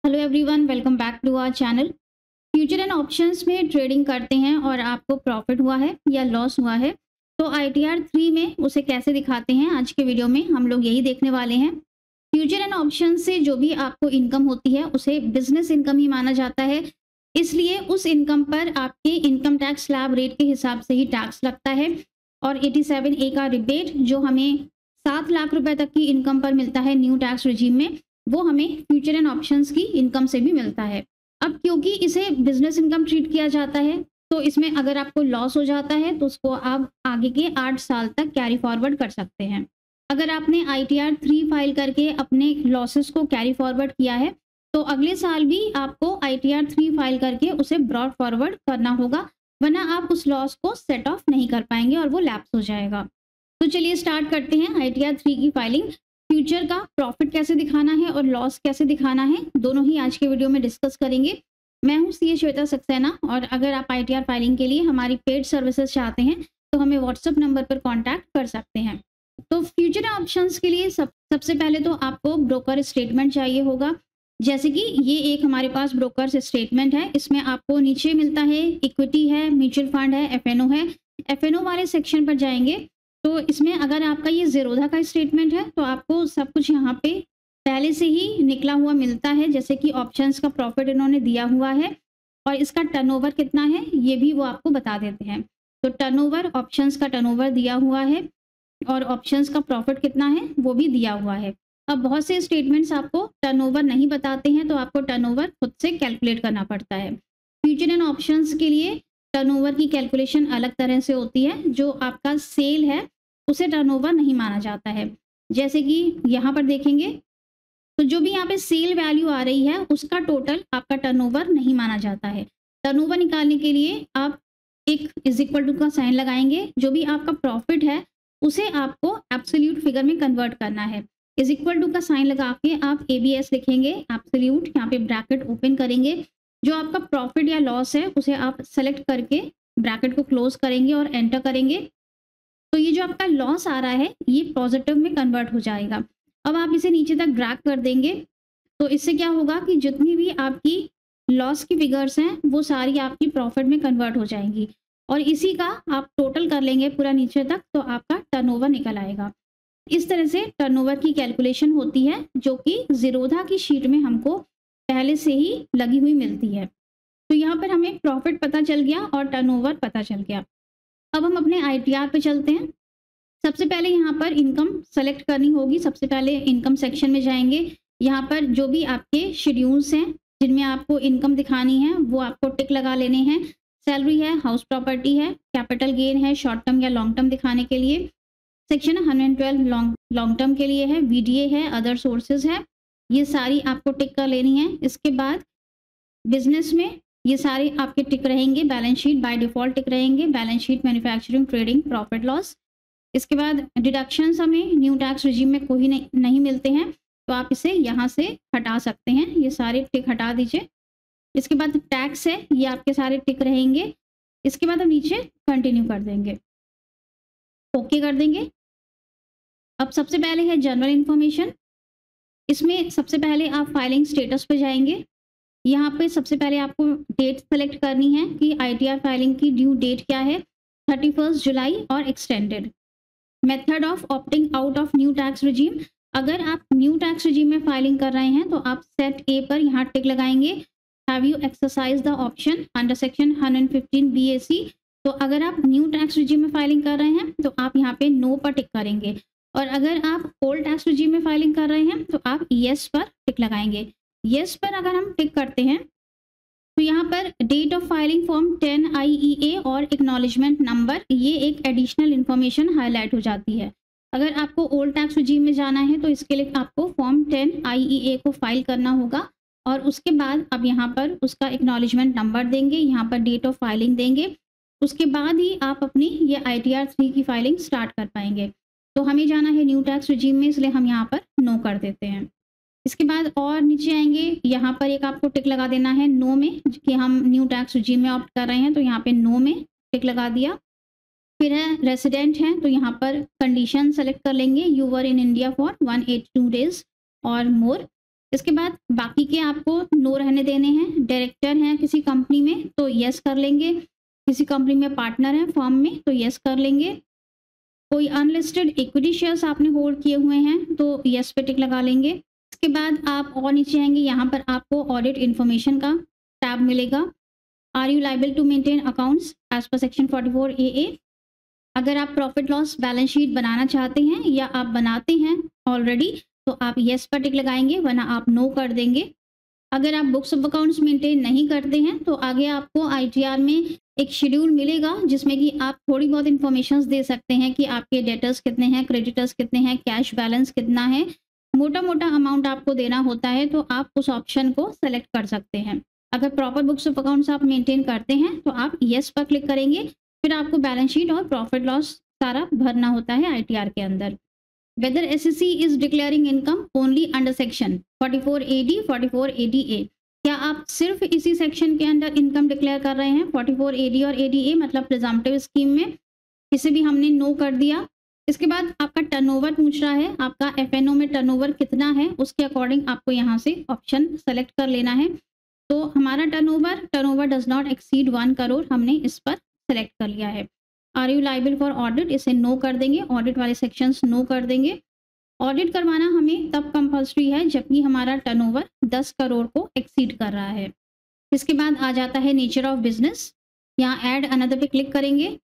Hello everyone, welcome back to our channel. Future and options में trading करते हैं और आपको प्रॉफिट हुआ है या लॉस हुआ है, तो आईटीआर 3 में उसे कैसे दिखाते हैं, आज के वीडियो में हम लोग यही देखने वाले हैं। फ्यूचर एंड ऑप्शन से जो भी आपको इनकम होती है उसे बिजनेस इनकम ही माना जाता है, इसलिए उस इनकम पर आपके इनकम टैक्स स्लैब रेट के हिसाब से ही टैक्स लगता है। और 87A का रिबेट जो हमें 7 लाख रुपए तक की इनकम पर मिलता है न्यू टैक्स रिजीम में, वो हमें फ्यूचर एंड ऑप्शंस की इनकम से भी मिलता है। अब क्योंकि इसे बिजनेस इनकम ट्रीट किया जाता है, तो इसमें अगर आपको लॉस हो जाता है तो उसको आप आगे के 8 साल तक कैरी फॉरवर्ड कर सकते हैं। अगर आपने आईटीआर 3 फाइल करके अपने लॉसेस को कैरी फॉरवर्ड किया है, तो अगले साल भी आपको आईटीआर 3 फाइल करके उसे ब्रॉड फॉरवर्ड करना होगा, वरना आप उस लॉस को सेट ऑफ नहीं कर पाएंगे और वो लैप्स हो जाएगा। तो चलिए स्टार्ट करते हैं आईटीआर 3 की फाइलिंग। फ्यूचर का प्रॉफिट कैसे दिखाना है और लॉस कैसे दिखाना है, दोनों ही आज के वीडियो में डिस्कस करेंगे। मैं हूं सीए श्वेता सक्सेना, और अगर आप आईटीआर फाइलिंग के लिए हमारी पेड सर्विसेज चाहते हैं तो हमें व्हाट्सएप नंबर पर कांटेक्ट कर सकते हैं। तो फ्यूचर ऑप्शंस के लिए सबसे पहले तो आपको ब्रोकर स्टेटमेंट चाहिए होगा। जैसे कि ये एक हमारे पास ब्रोकर स्टेटमेंट है, इसमें आपको नीचे मिलता है इक्विटी है, म्यूचुअल फंड है, एफएनओ है। एफएनओ वाले सेक्शन पर जाएंगे तो इसमें अगर आपका ये ज़ीरोधा का स्टेटमेंट है तो आपको सब कुछ यहाँ पे पहले से ही निकला हुआ मिलता है, जैसे कि ऑप्शंस का प्रॉफिट इन्होंने दिया हुआ है और इसका टर्नओवर कितना है ये भी वो आपको बता देते हैं। तो टर्नओवर, ऑप्शंस का टर्नओवर दिया हुआ है और ऑप्शंस का प्रॉफिट कितना है वो भी दिया हुआ है। अब बहुत से स्टेटमेंट्स आपको टर्नओवर नहीं बताते हैं, तो आपको टर्नओवर खुद से कैलकुलेट करना पड़ता है। फ्यूचर एंड ऑप्शंस के लिए टर्नओवर की कैलकुलेशन अलग तरह से होती है। जो आपका सेल है उसे टर्नओवर नहीं माना जाता है। जैसे कि यहाँ पर देखेंगे तो जो भी यहाँ पे सेल वैल्यू आ रही है उसका टोटल आपका टर्नओवर नहीं माना जाता है। टर्नओवर निकालने के लिए आप एक इज इक्वल टू का साइन लगाएंगे। जो भी आपका प्रॉफिट है उसे आपको एब्सोल्यूट फिगर में कन्वर्ट करना है। इज इक्वल टू का साइन लगा के आप एबीएस लिखेंगे, एब्सोल्यूट, यहाँ पे ब्रैकेट ओपन करेंगे। जो आपका प्रॉफिट या लॉस है उसे आप सेलेक्ट करके ब्रैकेट को क्लोज करेंगे और एंटर करेंगे। तो ये जो आपका लॉस आ रहा है ये पॉजिटिव में कन्वर्ट हो जाएगा। अब आप इसे नीचे तक ड्रैग कर देंगे, तो इससे क्या होगा कि जितनी भी आपकी लॉस की फिगर्स हैं वो सारी आपकी प्रॉफिट में कन्वर्ट हो जाएंगी, और इसी का आप टोटल कर लेंगे पूरा नीचे तक, तो आपका टर्नओवर निकल आएगा। इस तरह से टर्नओवर की कैलकुलेशन होती है, जो कि ज़ीरोधा की शीट में हमको पहले से ही लगी हुई मिलती है। तो यहाँ पर हमें प्रॉफिट पता चल गया और टर्नओवर पता चल गया। अब हम अपने आईटीआर पे चलते हैं। सबसे पहले यहाँ पर इनकम सेलेक्ट करनी होगी। सबसे पहले इनकम सेक्शन में जाएंगे। यहाँ पर जो भी आपके शेड्यूल्स हैं जिनमें आपको इनकम दिखानी है वो आपको टिक लगा लेने हैं। सैलरी है, हाउस प्रॉपर्टी है, कैपिटल गेन है शॉर्ट टर्म या लॉन्ग टर्म दिखाने के लिए। सेक्शन 112 लॉन्ग टर्म के लिए है। वीडीए है, अदर सोर्सेज है, ये सारी आपको टिक कर लेनी है। इसके बाद बिजनेस में ये सारे आपके टिक रहेंगे। बैलेंस शीट बाय डिफॉल्ट टिक रहेंगे। Balance sheet, manufacturing, trading, profit loss. इसके बाद डिडक्शंस हमें न्यू टैक्स रिजीम में कोई नहीं मिलते हैं, तो आप इसे यहाँ से हटा सकते हैं। ये सारे टिक हटा दीजिए। इसके बाद टैक्स है, ये आपके सारे टिक रहेंगे। इसके बाद हम नीचे कंटिन्यू कर देंगे, ओके कर देंगे। अब सबसे पहले है जनरल इंफॉर्मेशन। इसमें सबसे पहले आप फाइलिंग स्टेटस पे जाएंगे। यहाँ पे सबसे पहले आपको डेट सेलेक्ट करनी है कि आईटीआर फाइलिंग की ड्यू डेट क्या है, 31 जुलाई और extended. Method of opting out of new tax regime. अगर आप न्यू टैक्स रिजीम में फाइलिंग कर रहे हैं तो आप सेट ए पर यहाँ टिक लगाएंगे, have you exercise the option under section 115 BAC। तो अगर आप न्यू टैक्स रिजीम में फाइलिंग कर रहे हैं तो आप यहाँ पे नो पर टिक करेंगे, और अगर आप ओल्ड टैक्स रिजीम में फाइलिंग कर रहे हैं तो आप येस पर टिक लगाएंगे। येस पर अगर हम टिक करते हैं तो यहाँ पर date of filing form 10 IEA और एक्नॉलेजमेंट नंबर, ये एक एडिशनल इन्फॉर्मेशन हाईलाइट हो जाती है। अगर आपको ओल्ड टैक्स रिजीम में जाना है तो इसके लिए आपको फॉर्म 10 IEA को फाइल करना होगा, और उसके बाद आप यहाँ पर उसका एक्नॉलेजमेंट नंबर देंगे, यहाँ पर डेट ऑफ फाइलिंग देंगे। उसके बाद ही आप अपनी ये आईटीआर 3 की फाइलिंग स्टार्ट कर पाएंगे। तो हमें जाना है न्यू टैक्स रिजीम में, इसलिए हम यहाँ पर नो कर देते हैं। इसके बाद और नीचे आएंगे, यहाँ पर एक आपको टिक लगा देना है नो में कि हम न्यू टैक्स रिजीम में ऑप्ट कर रहे हैं, तो यहाँ पे नो में टिक लगा दिया। फिर है रेसिडेंट है, तो यहाँ पर कंडीशन सेलेक्ट कर लेंगे, you were in India for 182 days और मोर। इसके बाद बाकी के आपको नो रहने देने हैं। डायरेक्टर हैं किसी कंपनी में तो यस कर लेंगे, किसी कंपनी में पार्टनर हैं फर्म में तो यस कर लेंगे। कोई अनलिस्टेड इक्विटी शेयर्स आपने होल्ड किए हुए हैं तो यस पे टिक लगा लेंगे। इसके बाद आप और नीचे आएंगे, यहाँ पर आपको ऑडिट इन्फॉर्मेशन का टैब मिलेगा। Are you liable to maintain accounts as per section 44 AA। अगर आप प्रॉफिट लॉस बैलेंस शीट बनाना चाहते हैं या आप बनाते हैं ऑलरेडी तो आप यस पर टिक लगाएंगे, वरना आप नो कर देंगे। अगर आप बुक्स ऑफ अकाउंट्स मेंटेन नहीं करते हैं तो आगे आपको ITR में एक शेड्यूल मिलेगा जिसमें कि आप थोड़ी बहुत इन्फॉर्मेशन दे सकते हैं कि आपके डेटर्स कितने हैं, क्रेडिटर्स कितने हैं, कैश बैलेंस कितना है। मोटा मोटा अमाउंट आपको देना होता है तो आप उस ऑप्शन को सेलेक्ट कर सकते हैं। अगर प्रॉपर बुक्स ऑफ अकाउंट्स आप मेंटेन करते हैं तो आप यस पर क्लिक करेंगे, फिर आपको बैलेंस शीट और प्रॉफिट लॉस सारा भरना होता है ITR के अंदर। Whether SEC is declaring income only under section 44 AD 44 ADA। क्या आप सिर्फ इसी सेक्शन के अंदर इनकम डिक्लेयर कर रहे हैं 44 AD और ADA, मतलब प्रिजम्पटिव स्कीम में? इसे भी हमने नो कर दिया। इसके बाद आपका टर्नओवर पूछ रहा है, आपका FNO में टर्नओवर कितना है, उसके अकॉर्डिंग आपको यहाँ से ऑप्शन सेलेक्ट कर लेना है। तो हमारा turnover does not exceed 1 crore, हमने इस पर सेलेक्ट कर लिया है। Are you liable for audit, इसे नो कर देंगे, ऑडिट वाले सेक्शंस नो कर देंगे। ऑडिट करवाना हमें तब कंपल्सरी है जबकि हमारा टर्नओवर 10 करोड़ को एक्सीड कर रहा है। इसके बाद आ जाता है नेचर ऑफ बिजनेस, यहाँ ऐड अनदर पे क्लिक करेंगे।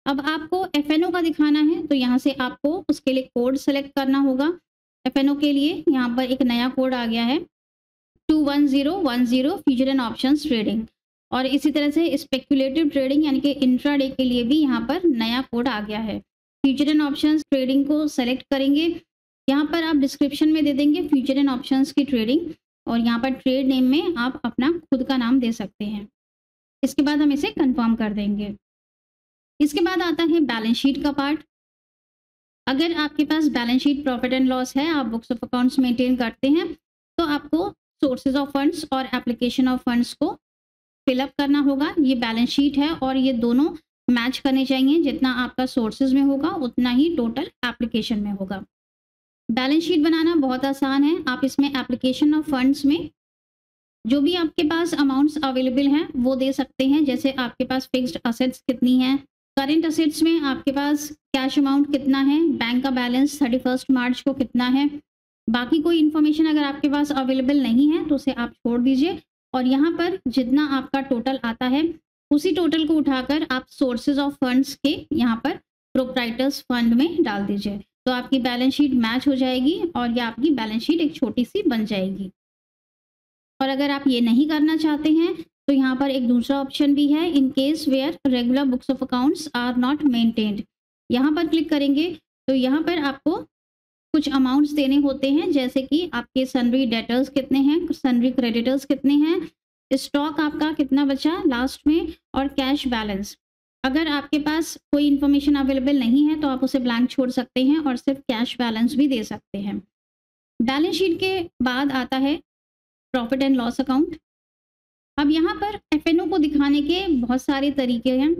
अब आपको FNO का दिखाना है तो यहाँ से आपको उसके लिए कोड सेलेक्ट करना होगा। FNO के लिए यहाँ पर एक नया कोड आ गया है 21010 फ्यूचर एंड ऑप्शंस ट्रेडिंग। और इसी तरह से स्पेक्युलेटिव ट्रेडिंग यानी कि इंट्राडे के लिए भी यहाँ पर नया कोड आ गया है। फ्यूचर एंड ऑप्शंस ट्रेडिंग को सेलेक्ट करेंगे, यहाँ पर आप डिस्क्रिप्शन में दे देंगे फ्यूचर एंड ऑप्शंस की ट्रेडिंग, और यहाँ पर ट्रेड नेम में आप अपना खुद का नाम दे सकते हैं। इसके बाद हम इसे कंफर्म कर देंगे। इसके बाद आता है बैलेंस शीट का पार्ट। अगर आपके पास balance sheet profit and loss है, आप बुक्स ऑफ अकाउंट्स मेंटेन करते हैं, तो आपको सोर्सेज ऑफ फंड्स और एप्लीकेशन ऑफ फंड्स को फिलअप करना होगा। ये बैलेंस शीट है और ये दोनों मैच करने चाहिए, जितना आपका सोर्सेज में होगा उतना ही टोटल एप्लीकेशन में होगा। बैलेंस शीट बनाना बहुत आसान है। आप इसमें एप्लीकेशन ऑफ फंड्स में जो भी आपके पास अमाउंट्स अवेलेबल हैं वो दे सकते हैं। जैसे आपके पास फिक्स्ड असेट्स कितनी हैं, करंट असेट्स में आपके पास कैश अमाउंट कितना है, बैंक का बैलेंस 31 मार्च को कितना है। बाकी कोई इन्फॉर्मेशन अगर आपके पास अवेलेबल नहीं है तो उसे आप छोड़ दीजिए, और यहाँ पर जितना आपका टोटल आता है उसी टोटल को उठाकर आप सोर्सेज ऑफ फंड्स के यहाँ पर प्रोप्राइटर्स फंड में डाल दीजिए, तो आपकी बैलेंस शीट मैच हो जाएगी और ये आपकी बैलेंस शीट एक छोटी सी बन जाएगी। और अगर आप ये नहीं करना चाहते हैं तो यहाँ पर एक दूसरा ऑप्शन भी है, in case where regular books of accounts are not maintained. यहाँ पर क्लिक करेंगे तो यहाँ पर आपको कुछ अमाउंट्स देने होते हैं, जैसे कि आपके सनरी डेटर्स कितने हैं, सनरी क्रेडिटर्स कितने हैं, स्टॉक आपका कितना बचा लास्ट में, और कैश बैलेंस। अगर आपके पास कोई इन्फॉर्मेशन अवेलेबल नहीं है तो आप उसे ब्लैंक छोड़ सकते हैं और सिर्फ कैश बैलेंस भी दे सकते हैं। बैलेंस शीट के बाद आता है प्रॉफिट एंड लॉस अकाउंट। अब यहाँ पर FNO को दिखाने के बहुत सारे तरीके हैं।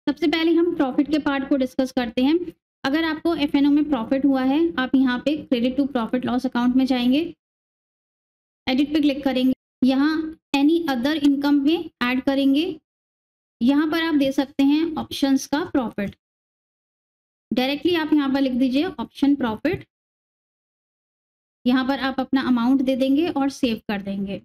सबसे पहले हम प्रॉफिट के पार्ट को डिस्कस करते हैं। अगर आपको FNO में प्रॉफिट हुआ है, आप यहाँ पे credit to profit loss account में जाएंगे, एडिट पे क्लिक करेंगे, यहाँ एनी अदर इनकम में ऐड करेंगे। यहाँ पर आप दे सकते हैं ऑप्शंस का प्रॉफिट, डायरेक्टली आप यहाँ पर लिख दीजिए ऑप्शन प्रॉफिट। यहाँ पर आप अपना अमाउंट दे देंगे और सेव कर देंगे।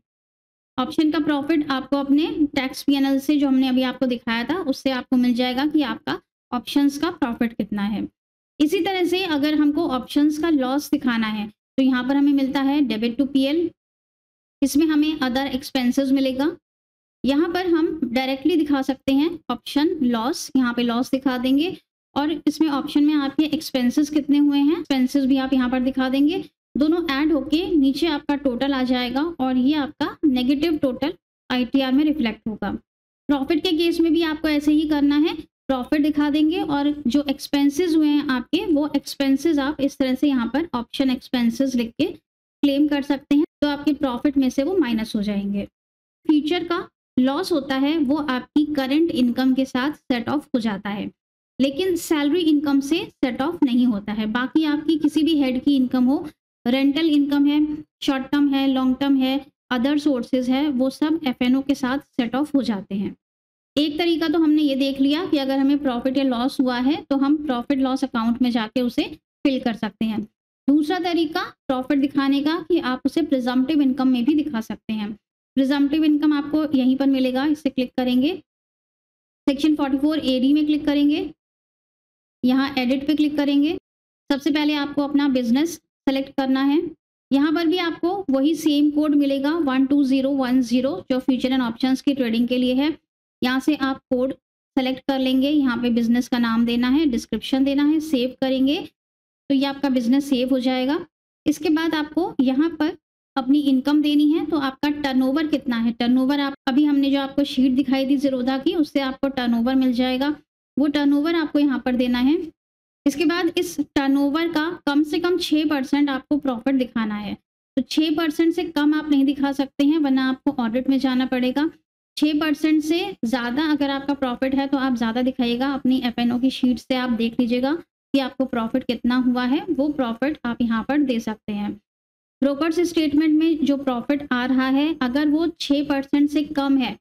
ऑप्शन का प्रॉफिट आपको अपने टैक्स PNL से, जो हमने अभी आपको दिखाया था, उससे आपको मिल जाएगा कि आपका ऑप्शंस का प्रॉफिट कितना है। इसी तरह से अगर हमको ऑप्शंस का लॉस दिखाना है तो यहाँ पर हमें मिलता है डेबिट टू PL, इसमें हमें अदर एक्सपेंसेस मिलेगा। यहाँ पर हम डायरेक्टली दिखा सकते हैं ऑप्शन लॉस, यहाँ पे लॉस दिखा देंगे और इसमें ऑप्शन में आपके एक्सपेंसेस कितने हुए हैं, एक्सपेंसेस भी आप यहाँ पर दिखा देंगे। दोनों ऐड होके नीचे आपका टोटल आ जाएगा और ये आपका नेगेटिव टोटल ITR में रिफ्लेक्ट होगा। प्रॉफिट के केस में भी आपको ऐसे ही करना है, प्रॉफिट दिखा देंगे और जो एक्सपेंसेस हुए हैं आपके, वो एक्सपेंसेस आप इस तरह से यहाँ पर ऑप्शन एक्सपेंसेस लिख के क्लेम कर सकते हैं, तो आपके प्रॉफिट में से वो माइनस हो जाएंगे। फ्यूचर का लॉस होता है वो आपकी करंट इनकम के साथ सेट ऑफ हो जाता है, लेकिन सैलरी इनकम से सेट ऑफ नहीं होता है। बाकी आपकी किसी भी हेड की इनकम हो, रेंटल इनकम है, शॉर्ट टर्म है, लॉन्ग टर्म है, अदर सोर्सेज है, वो सब एफएनओ के साथ सेट ऑफ हो जाते हैं। एक तरीका तो हमने ये देख लिया कि अगर हमें प्रॉफिट या लॉस हुआ है तो हम प्रॉफिट लॉस अकाउंट में जाके उसे फिल कर सकते हैं। दूसरा तरीका प्रॉफिट दिखाने का कि आप उसे प्रिजम्पटिव इनकम में भी दिखा सकते हैं। प्रिजम्पटिव इनकम आपको यहीं पर मिलेगा, इसे क्लिक करेंगे, सेक्शन 44 एडी में क्लिक करेंगे, यहाँ एडिट पे क्लिक करेंगे। सबसे पहले आपको अपना बिजनेस सेलेक्ट करना है। यहाँ पर भी आपको वही सेम कोड मिलेगा 12010 जो फ्यूचर एंड ऑप्शंस की ट्रेडिंग के लिए है। यहाँ से आप कोड सेलेक्ट कर लेंगे, यहाँ पे बिजनेस का नाम देना है, डिस्क्रिप्शन देना है, सेव करेंगे तो ये आपका बिजनेस सेव हो जाएगा। इसके बाद आपको यहाँ पर अपनी इनकम देनी है, तो आपका टर्नओवर कितना है, टर्नओवर आप अभी हमने जो आपको शीट दिखाई थी ज़ीरोधा की, उससे आपको टर्नओवर मिल जाएगा, वो टर्नओवर आपको यहाँ पर देना है। इसके बाद इस टर्नओवर का कम से कम 6% आपको प्रॉफिट दिखाना है, तो 6% से कम आप नहीं दिखा सकते हैं वरना आपको ऑडिट में जाना पड़ेगा। 6% से ज़्यादा अगर आपका प्रॉफिट है तो आप ज़्यादा दिखाइएगा, अपनी एफएनओ की शीट से आप देख लीजिएगा कि आपको प्रॉफिट कितना हुआ है, वो प्रॉफिट आप यहाँ पर दे सकते हैं। ब्रोकर्स स्टेटमेंट में जो प्रॉफिट आ रहा है अगर वो 6% से कम है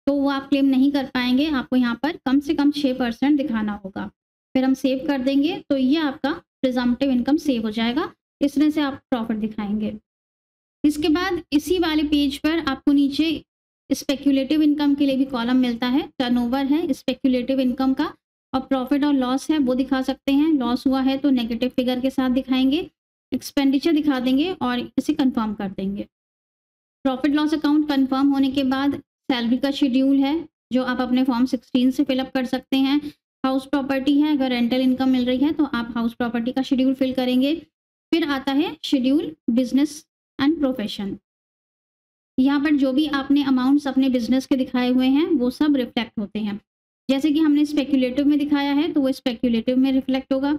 तो वो आप क्लेम नहीं कर पाएंगे, आपको यहाँ पर कम से कम 6% दिखाना होगा। फिर हम सेव कर देंगे तो ये आपका प्रिजम्पटिव इनकम सेव हो जाएगा, इस तरह से आप प्रॉफिट दिखाएंगे। इसके बाद इसी वाले पेज पर आपको नीचे स्पेक्यूलेटिव इनकम के लिए भी कॉलम मिलता है, टर्नओवर है स्पेक्यूलेटिव इनकम का, और प्रॉफिट और लॉस है वो दिखा सकते हैं। लॉस हुआ है तो नेगेटिव फिगर के साथ दिखाएंगे, एक्सपेंडिचर दिखा देंगे और इसे कंफर्म कर देंगे। प्रॉफिट लॉस अकाउंट कंफर्म होने के बाद सैलरी का शेड्यूल है जो आप अपने फॉर्म 16 से फिलअप कर सकते हैं। हाउस प्रॉपर्टी है, अगर रेंटल इनकम मिल रही है तो आप हाउस प्रॉपर्टी का शेड्यूल फिल करेंगे। फिर आता है शेड्यूल बिजनेस एंड प्रोफेशन, यहाँ पर जो भी आपने अमाउंट्स अपने बिजनेस के दिखाए हुए हैं वो सब रिफ्लेक्ट होते हैं। जैसे कि हमने स्पेक्यूलेटिव में दिखाया है तो वो स्पेक्यूलेटिव में रिफ्लेक्ट होगा,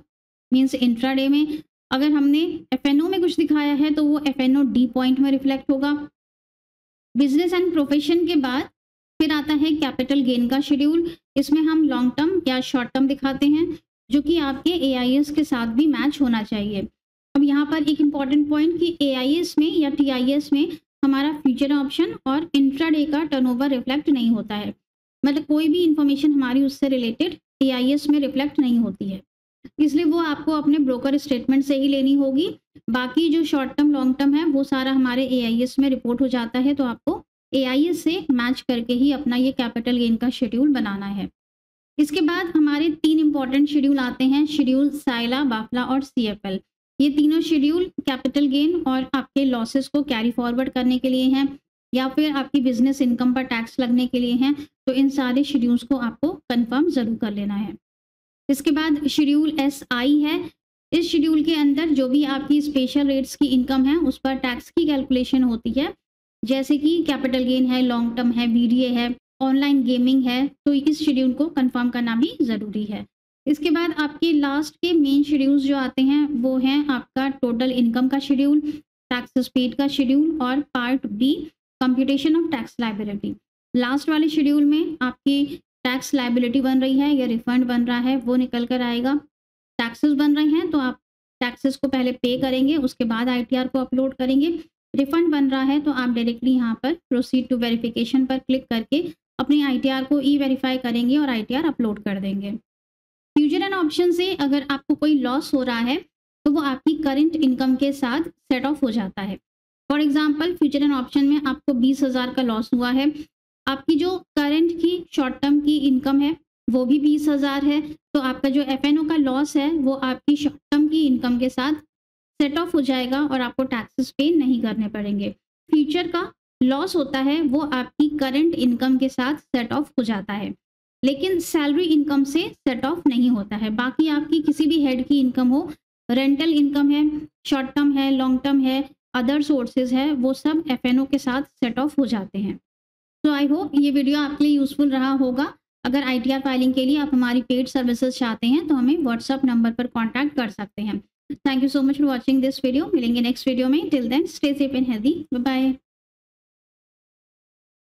मीन्स इंट्राडे में। अगर हमने एफएनओ में कुछ दिखाया है तो वो एफएनओ डी पॉइंट में रिफ्लेक्ट होगा। बिजनेस एंड प्रोफेशन के बाद फिर आता है कैपिटल गेन का शेड्यूल, इसमें हम लॉन्ग टर्म या शॉर्ट टर्म दिखाते हैं जो कि आपके एआईएस के साथ भी मैच होना चाहिए। अब यहाँ पर एक इम्पॉर्टेंट पॉइंट कि एआईएस में या टीआईएस में हमारा फ्यूचर ऑप्शन और इंट्राडे का टर्नओवर रिफ्लेक्ट नहीं होता है, मतलब कोई भी इंफॉर्मेशन हमारी उससे रिलेटेड एआईएस में रिफ्लेक्ट नहीं होती है, इसलिए वो आपको अपने ब्रोकर स्टेटमेंट से ही लेनी होगी। बाकी जो शॉर्ट टर्म लॉन्ग टर्म है वो सारा हमारे एआईएस में रिपोर्ट हो जाता है, तो आपको एआईएस से मैच करके ही अपना ये कैपिटल गेन का शेड्यूल बनाना है। इसके बाद हमारे 3 इंपॉर्टेंट शेड्यूल आते हैं, शेड्यूल साइला, बाफला और सीएफएल। ये तीनों शेड्यूल कैपिटल गेन और आपके लॉसेस को कैरी फॉरवर्ड करने के लिए हैं या फिर आपकी बिजनेस इनकम पर टैक्स लगने के लिए हैं, तो इन सारे शेड्यूल्स को आपको कंफर्म ज़रूर कर लेना है। इसके बाद शेड्यूल एसआई है, इस शेड्यूल के अंदर जो भी आपकी स्पेशल रेट्स की इनकम है उस पर टैक्स की कैलकुलेशन होती है, जैसे कि कैपिटल गेन है, लॉन्ग टर्म है, वीडीए है, ऑनलाइन गेमिंग है, तो इस शेड्यूल को कंफर्म करना भी ज़रूरी है। इसके बाद आपके लास्ट के मेन शेड्यूल्स जो आते हैं वो हैं आपका टोटल इनकम का शेड्यूल, टैक्सेस पेड का शेड्यूल और part B computation of tax liability. Last वाले शेड्यूल में आपकी टैक्स लायबिलिटी बन रही है या रिफंड बन रहा है वो निकल कर आएगा। टैक्सेस बन रहे हैं तो आप टैक्सेस को पहले पे करेंगे, उसके बाद आईटीआर को अपलोड करेंगे। रिफंड बन रहा है तो आप डायरेक्टली यहाँ पर प्रोसीड टू वेरिफिकेशन पर क्लिक करके अपनी आईटीआर को ई वेरीफाई करेंगे और आईटीआर अपलोड कर देंगे। फ्यूचर एंड ऑप्शन से अगर आपको कोई लॉस हो रहा है तो वो आपकी करंट इनकम के साथ सेट ऑफ हो जाता है। For example future and option में आपको 20,000 का लॉस हुआ है, आपकी जो करंट की शॉर्ट टर्म की इनकम है वो भी 20,000 है, तो आपका जो एफएनओ का लॉस है वो आपकी शॉर्ट टर्म की इनकम के साथ सेट ऑफ हो जाएगा और आपको टैक्सेस पे नहीं करने पड़ेंगे। फ्यूचर का लॉस होता है वो आपकी करंट इनकम के साथ सेट ऑफ हो जाता है, लेकिन सैलरी इनकम से सेट ऑफ नहीं होता है। बाकी आपकी किसी भी हेड की इनकम हो, रेंटल इनकम है, शॉर्ट टर्म है, लॉन्ग टर्म है, अदर सोर्सेज है, वो सब एफएनओ के साथ सेट ऑफ हो जाते हैं। तो आई होप ये वीडियो आपके लिए यूजफुल रहा होगा। अगर आईटीआर फाइलिंग के लिए आप हमारी पेड सर्विसेज चाहते हैं तो हमें व्हाट्सएप नंबर पर कॉन्टैक्ट कर सकते हैं। Thank you so much for watching this video. मिलेंगे नेक्स्ट वीडियो में। Till then stay safe and healthy. Bye bye.